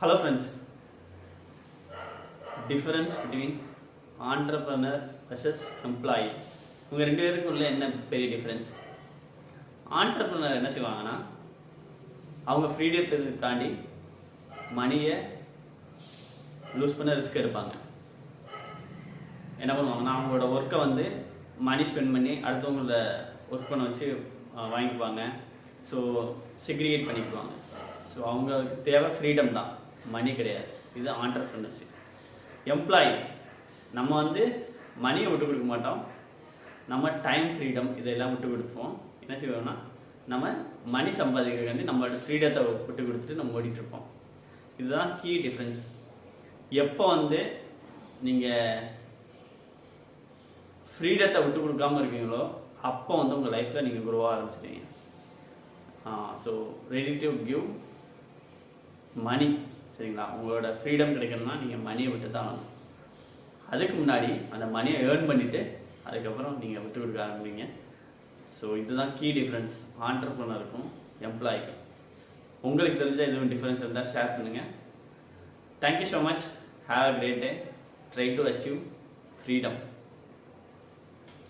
Hello friends, difference between entrepreneur versus employee. உங்க ரெண்டு பேருக்குள்ள என்ன பெரிய டிஃபரன்ஸ்? entrepreneur என்ன செய்வாங்கன்னா அவங்க ஃப்ரீடத்தை தாண்டி மணியை லூஸ் பண்ண ரிஸ்க் எடுப்பாங்க. என்ன பண்ணுவாங்கன்னா அவங்களோட ஒர்க்கை வந்து மணி ஸ்பெண்ட் பண்ணி அடுத்தவங்கள ஒர்க் பண்ண வச்சு வாங்கிக்குவாங்க. ஸோ செக்ரிகேட் பண்ணிக்குவாங்க. ஸோ அவங்களுக்கு தேவை ஃப்ரீடம் தான், மணி கிடையாது. இது ஆண்டர்ப்ரனர்ஷிப். எம்ப்ளாயி நம்ம வந்து மணியை விட்டு கொடுக்க மாட்டோம், நம்ம டைம் ஃப்ரீடம் இதெல்லாம் விட்டு கொடுப்போம். என்ன செய்வோம்னா நம்ம மணி சம்பாதிக்கிறதுக்காண்டி நம்மளோட ஃப்ரீடத்தை விட்டு கொடுத்துட்டு நம்ம ஓடிட்டுருப்போம். இதுதான் கீ டிஃப்ரென்ஸ். எப்போ வந்து நீங்கள் ஃப்ரீடத்தை விட்டு கொடுக்காமல் இருக்கீங்களோ அப்போ வந்து உங்கள் லைஃப்பில் நீங்கள் குரோவாக ஆரம்பிச்சிட்டீங்க. So ready to give money, சரிங்களா? உங்களோட ஃப்ரீடம் கிடைக்கணும்னா நீங்கள் மணியை விட்டு தான் ஆகணும். அதுக்கு முன்னாடி அந்த மணியை ஏர்ன் பண்ணிவிட்டு அதுக்கப்புறம் நீங்கள் விட்டு கொடுக்க ஆரம்பிங்க. ஸோ இதுதான் கீ டிஃப்ரென்ஸ் ஆண்டர்ப்ரனருக்கும் எம்ப்ளாய்க்கும். உங்களுக்கு தெரிஞ்ச எதுவும் டிஃப்ரென்ஸ் இருந்தால் ஷேர் பண்ணுங்கள். Thank you so much. Have a great day. Try to achieve freedom.